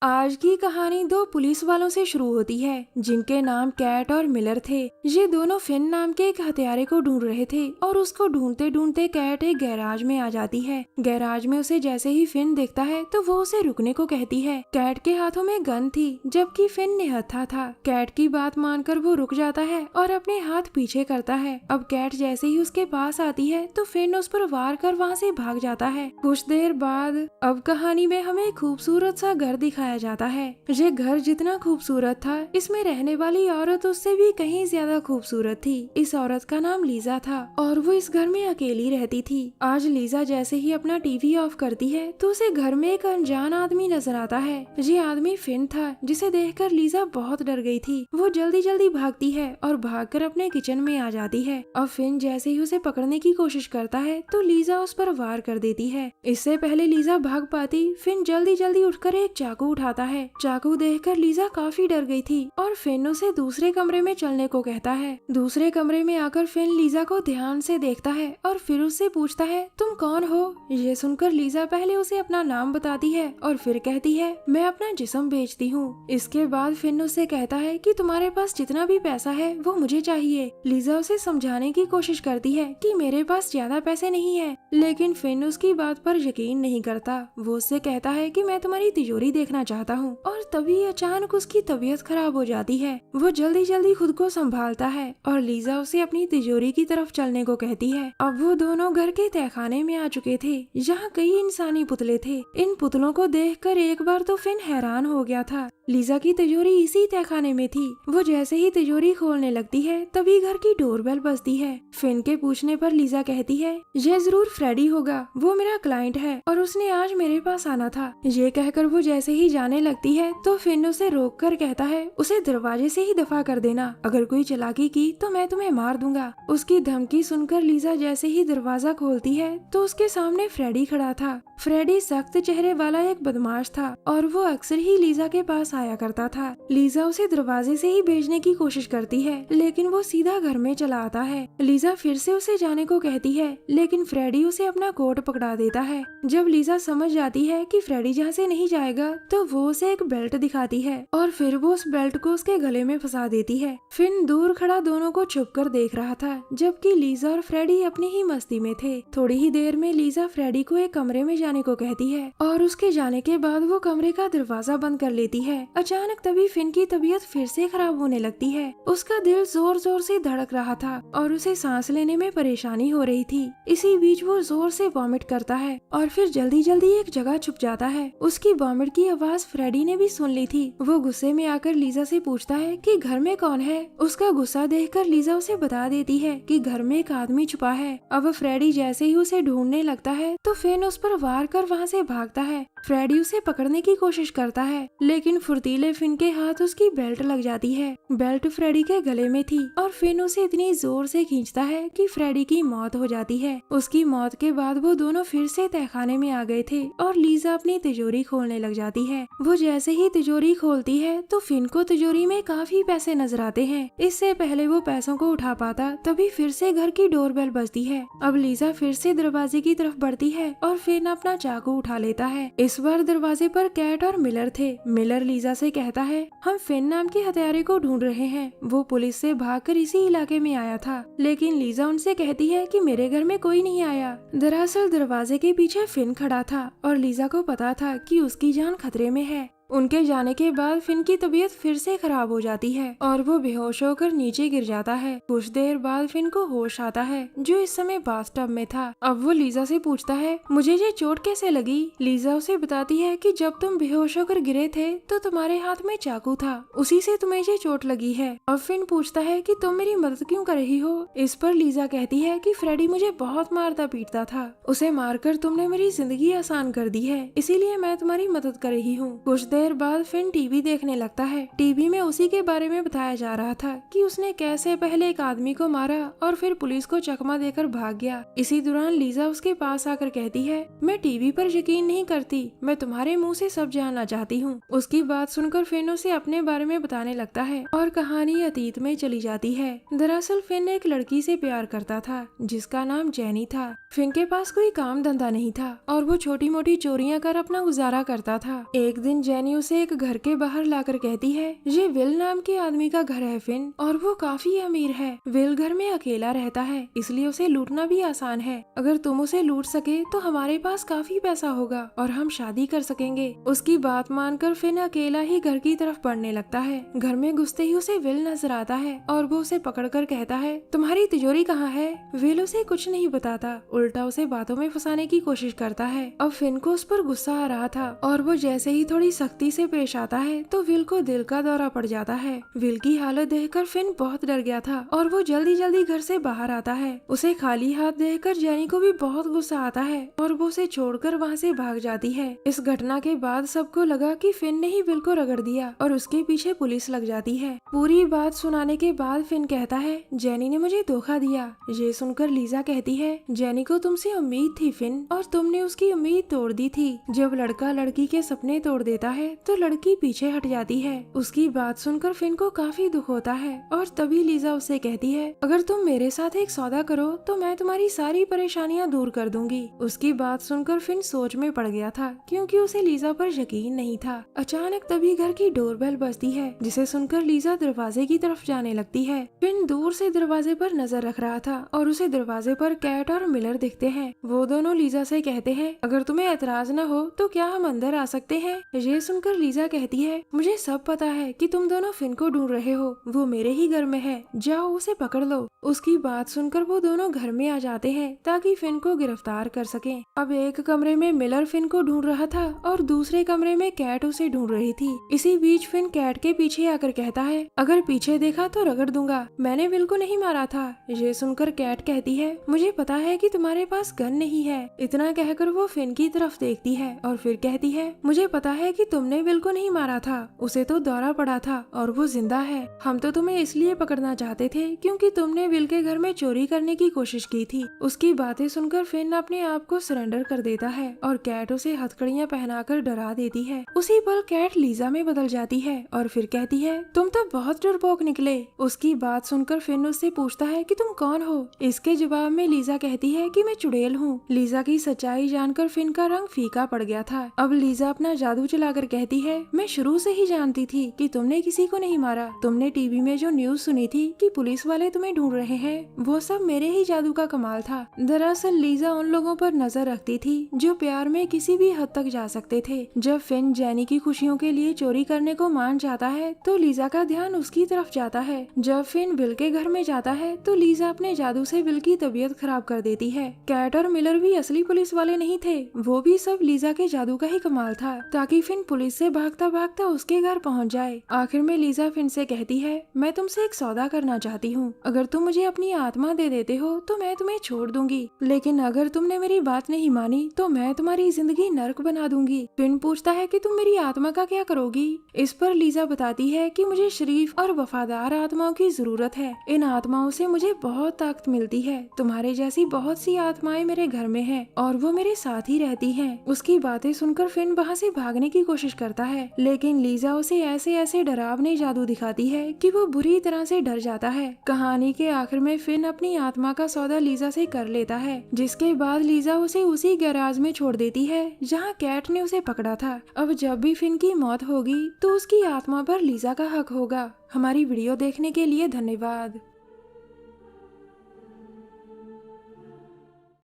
आज की कहानी दो पुलिस वालों से शुरू होती है जिनके नाम कैट और मिलर थे। ये दोनों फिन नाम के एक हत्यारे को ढूंढ रहे थे और उसको ढूंढते ढूंढते कैट एक गैराज में आ जाती है। गैराज में उसे जैसे ही फिन देखता है तो वो उसे रुकने को कहती है। कैट के हाथों में गन थी जबकि फिन निहत्था था। कैट की बात मानकर वो रुक जाता है और अपने हाथ पीछे करता है। अब कैट जैसे ही उसके पास आती है तो फिन उस पर वार कर वहाँ से भाग जाता है। कुछ देर बाद अब कहानी में हमें खूबसूरत सा घर दिखाया जाता है। ये घर जितना खूबसूरत था इसमें रहने वाली औरत उससे भी कहीं ज्यादा खूबसूरत थी। इस औरत का नाम लीजा था और वो इस घर में अकेली रहती थी। आज लीजा जैसे ही अपना टीवी ऑफ करती है तो उसे घर में एक अनजान आदमी नजर आता है। ये आदमी फिन था जिसे देखकर लीजा बहुत डर गई थी। वो जल्दी जल्दी भागती है और भागकर अपने किचन में आ जाती है। अब फिन जैसे ही उसे पकड़ने की कोशिश करता है तो लीजा उस पर वार कर देती है। इससे पहले लीजा भाग पाती फिन जल्दी जल्दी उठकर एक चाकू उठाता है। चाकू देखकर लीजा काफी डर गई थी और फिन उसे दूसरे कमरे में चलने को कहता है। दूसरे कमरे में आकर फिन लीजा को ध्यान से देखता है और फिर उससे पूछता है तुम कौन हो। ये सुनकर लीजा पहले उसे अपना नाम बताती है और फिर कहती है मैं अपना जिस्म बेचती हूँ। इसके बाद फिन उससे कहता है कि तुम्हारे पास जितना भी पैसा है वो मुझे चाहिए। लीजा उसे समझाने की कोशिश करती है कि मेरे पास ज्यादा पैसे नहीं है, लेकिन फिन उसकी बात पर यकीन नहीं करता। वो उससे कहता है कि मैं तुम्हारी तिजोरी देखना चाहता हूँ और तभी अचानक उसकी तबीयत खराब हो जाती है। वो जल्दी जल्दी खुद को संभालता है और लीजा उसे अपनी तिजोरी की तरफ चलने को कहती है। अब वो दोनों घर के तहखाने में आ चुके थे जहाँ कई इंसानी पुतले थे। इन पुतलों को देखकर एक बार तो फिन हैरान हो गया था। लीजा की तिजोरी इसी तहखाने में थी। वो जैसे ही तिजोरी खोलने लगती है तभी घर की डोरबेल बजती है। फिन के पूछने पर लीजा कहती है ये जरूर फ्रेडी होगा, वो मेरा क्लाइंट है और उसने आज मेरे पास आना था। ये कहकर वो जैसे ही जाने लगती है तो फिन उसे रोक कर कहता है उसे दरवाजे से ही दफा कर देना, अगर कोई चालाकी की तो मैं तुम्हें मार दूंगा। उसकी धमकी सुनकर लीजा जैसे ही दरवाजा खोलती है तो उसके सामने फ्रेडी खड़ा था। फ्रेडी सख्त चेहरे वाला एक बदमाश था और वो अक्सर ही लीजा के पास आया करता था। लीजा उसे दरवाजे से ही भेजने की कोशिश करती है लेकिन वो सीधा घर में चला आता है। लीजा फिर से उसे जाने को कहती है लेकिन फ्रेडी उसे अपना कोट पकड़ा देता है। जब लीजा समझ जाती है कि फ्रेडी जहाँ से नहीं जाएगा तो वो उसे एक बेल्ट दिखाती है और फिर वो उस बेल्ट को उसके गले में फंसा देती है। फिन दूर खड़ा दोनों को छुपकर देख रहा था जबकि लीजा और फ्रेडी अपनी ही मस्ती में थे। थोड़ी ही देर में लीजा फ्रेडी को एक कमरे में जाने को कहती है और उसके जाने के बाद वो कमरे का दरवाजा बंद कर लेती है। अचानक तभी फिन की तबीयत फिर से खराब होने लगती है। उसका दिल जोर जोर से धड़क रहा था और उसे सांस लेने में परेशानी हो रही थी। इसी बीच वो जोर से वॉमिट करता है और फिर जल्दी जल्दी एक जगह छुप जाता है। उसकी वॉमिट की आवाज फ्रेडी ने भी सुन ली थी। वो गुस्से में आकर लीजा से पूछता है कि घर में कौन है। उसका गुस्सा देखकर लीजा उसे बता देती है कि घर में एक आदमी छुपा है। अब फ्रेडी जैसे ही उसे ढूंढने लगता है तो फिन उस पर वार कर वहाँ से भागता है। फ्रेडी उसे पकड़ने की कोशिश करता है लेकिन फुर्तीले फिन के हाथ उसकी बेल्ट लग जाती है। बेल्ट फ्रेडी के गले में थी और फिन उसे इतनी जोर से खींचता है कि फ्रेडी की मौत हो जाती है। उसकी मौत के बाद वो दोनों फिर से तहखाने में आ गए थे और लीजा अपनी तिजोरी खोलने लग जाती है। वो जैसे ही तिजोरी खोलती है तो फिन को तिजोरी में काफी पैसे नजर आते हैं। इससे पहले वो पैसों को उठा पाता तभी फिर से घर की डोरबेल बजती है। अब लीजा फिर से दरवाजे की तरफ बढ़ती है और फिन अपना चाकू उठा लेता है। इस बार दरवाजे पर कैट और मिलर थे। मिलर लीजा से कहता है हम फिन नाम के हत्यारे को ढूंढ रहे हैं, वो पुलिस से भागकर इसी इलाके में आया था। लेकिन लीजा उनसे कहती है कि मेरे घर में कोई नहीं आया। दरअसल दरवाजे के पीछे फिन खड़ा था और लीजा को पता था कि उसकी जान खतरे में है। उनके जाने के बाद फिन की तबीयत फिर से खराब हो जाती है और वो बेहोश होकर नीचे गिर जाता है। कुछ देर बाद फिन को होश आता है जो इस समय बाथटब में था। अब वो लीजा से पूछता है मुझे ये चोट कैसे लगी। लीजा उसे बताती है कि जब तुम बेहोश होकर गिरे थे तो तुम्हारे हाथ में चाकू था, उसी से तुम्हें ये चोट लगी है। अब फिन पूछता है कि तुम मेरी मदद क्यों कर रही हो। इस पर लीजा कहती है कि फ्रेडी मुझे बहुत मारता पीटता था, उसे मारकर तुमने मेरी जिंदगी आसान कर दी है, इसीलिए मैं तुम्हारी मदद कर रही हूँ। कुछ देर बाद फिन टीवी देखने लगता है। टीवी में उसी के बारे में बताया जा रहा था कि उसने कैसे पहले एक आदमी को मारा और फिर पुलिस को चकमा देकर भाग गया। इसी दौरान लीजा उसके पास आकर कहती है मैं टीवी पर यकीन नहीं करती, मैं तुम्हारे मुंह से सब जानना चाहती हूँ। उसकी बात सुनकर फिन उसे अपने बारे में बताने लगता है और कहानी अतीत में चली जाती है। दरअसल फिन एक लड़की से प्यार करता था जिसका नाम जेनी था। फिन के पास कोई काम धंधा नहीं था और वो छोटी मोटी चोरियां कर अपना गुजारा करता था। एक दिन जेनी जेनी उसे एक घर के बाहर लाकर कहती है ये विल नाम के आदमी का घर है फिन, और वो काफी अमीर है। विल घर में अकेला रहता है, इसलिए उसे लूटना भी आसान है। अगर तुम उसे लूट सके तो हमारे पास काफी पैसा होगा और हम शादी कर सकेंगे। उसकी बात मानकर फिन अकेला ही घर की तरफ बढ़ने लगता है। घर में घुसते ही उसे विल नजर आता है और वो उसे पकड़कर कहता है तुम्हारी तिजोरी कहाँ है। विल उसे कुछ नहीं बताता, उल्टा उसे बातों में फंसाने की कोशिश करता है। अब फिन को उस पर गुस्सा आ रहा था और वो जैसे ही थोड़ी सख्ती से पेश आता है तो विल को दिल का दौरा पड़ जाता है। विल की हालत देखकर फिन बहुत डर गया था और वो जल्दी जल्दी घर से बाहर आता है। उसे खाली हाथ देखकर जेनी को भी बहुत गुस्सा आता है और वो उसे छोड़कर वहाँ से भाग जाती है। इस घटना के बाद सबको लगा कि फिन ने ही विल को रगड़ दिया और उसके पीछे पुलिस लग जाती है। पूरी बात सुनाने के बाद फिन कहता है जेनी ने मुझे धोखा दिया। ये सुनकर लीजा कहती है जेनी को तुमसे उम्मीद थी फिन, और तुमने उसकी उम्मीद तोड़ दी थी। जब लड़का लड़की के सपने तोड़ देता है तो लड़की पीछे हट जाती है। उसकी बात सुनकर फिन को काफी दुख होता है और तभी लीजा उससे कहती है अगर तुम मेरे साथ एक सौदा करो तो मैं तुम्हारी सारी परेशानियां दूर कर दूंगी। उसकी बात सुनकर फिन सोच में पड़ गया था क्योंकि उसे लीजा पर यकीन नहीं था। अचानक तभी घर की डोरबेल बजती है, जिसे सुनकर लीजा दरवाजे की तरफ जाने लगती है। फिन दूर से दरवाजे पर नजर रख रहा था और उसे दरवाजे पर कैट और मिलर दिखते हैं। वो दोनों लीजा से कहते हैं अगर तुम्हें एतराज न हो तो क्या हम अंदर आ सकते हैं। ये सुनकर लीजा कहती है मुझे सब पता है कि तुम दोनों फिन को ढूंढ रहे हो, वो मेरे ही घर में है, जाओ उसे पकड़ लो। उसकी बात सुनकर वो दोनों घर में आ जाते हैं ताकि फिन को गिरफ्तार कर सकें। अब एक कमरे में मिलर फिन को ढूंढ रहा था और दूसरे कमरे में कैट उसे ढूंढ रही थी। इसी बीच फिन कैट के पीछे आकर कहता है अगर पीछे देखा तो रगड़ दूंगा, मैंने विल को नहीं मारा था। ये सुनकर कैट कहती है मुझे पता है कि तुम्हारे पास गन नहीं है। इतना कहकर वो फिन की तरफ देखती है और फिर कहती है मुझे पता है कि तुमने विल को नहीं मारा था, उसे तो दौरा पड़ा था और वो जिंदा है। हम तो तुम्हें इसलिए पकड़ना चाहते थे क्योंकि तुमने विल के घर में चोरी करने की कोशिश की थी। उसकी बातें सुनकर फिन अपने आप को सरेंडर कर देता है और कैट उसे हथकड़ियां पहनाकर डरा देती है। उसी पल कैट लीजा में बदल जाती है और फिर कहती है तुम तो बहुत डरपोक निकले। उसकी बात सुनकर फिन उससे पूछता है कि तुम कौन हो। इसके जवाब में लीजा कहती है कि मैं चुड़ैल हूँ। लीजा की सच्चाई जानकर फिन का रंग फीका पड़ गया था। अब लीजा अपना जादू चलाकर कहती है मैं शुरू से ही जानती थी कि तुमने किसी को नहीं मारा। तुमने टीवी में जो न्यूज सुनी थी कि पुलिस वाले तुम्हें ढूंढ रहे हैं, वो सब मेरे ही जादू का कमाल था। दरअसल लीजा उन लोगों पर नजर रखती थी जो प्यार में किसी भी हद तक जा सकते थे। जब फिन जेनी की खुशियों के लिए चोरी करने को मान जाता है तो लीजा का ध्यान उसकी तरफ जाता है। जब फिन विल के घर में जाता है तो लीजा अपने जादू से विल की तबीयत खराब कर देती है। कैट और मिलर भी असली पुलिस वाले नहीं थे, वो भी सब लीजा के जादू का ही कमाल था ताकि फिन पुलिस से भागता भागता उसके घर पहुंच जाए। आखिर में लीजा फिन से कहती है मैं तुमसे एक सौदा करना चाहती हूँ, अगर तुम मुझे अपनी आत्मा दे देते हो तो मैं तुम्हें छोड़ दूंगी, लेकिन अगर तुमने मेरी बात नहीं मानी तो मैं तुम्हारी जिंदगी नर्क बना दूंगी। फिन पूछता है कि तुम मेरी आत्मा का क्या करोगी। इस पर लीजा बताती है कि मुझे शरीफ और वफादार आत्माओं की जरूरत है। इन आत्माओं से मुझे बहुत ताकत मिलती है। तुम्हारे जैसी बहुत सी आत्माएं मेरे घर में है और वो मेरे साथ ही रहती है। उसकी बातें सुनकर फिन वहाँ से भागने की कोशिश करता है, लेकिन लीजा उसे ऐसे ऐसे डरावने जादू दिखाती है कि वो बुरी तरह से डर जाता है। कहानी के आखिर में फिन अपनी आत्मा का सौदा लीजा से कर लेता है, जिसके बाद लीजा उसे उसी गैराज में छोड़ देती है जहाँ कैट ने उसे पकड़ा था। अब जब भी फिन की मौत होगी तो उसकी आत्मा पर लीजा का हक होगा। हमारी वीडियो देखने के लिए धन्यवाद।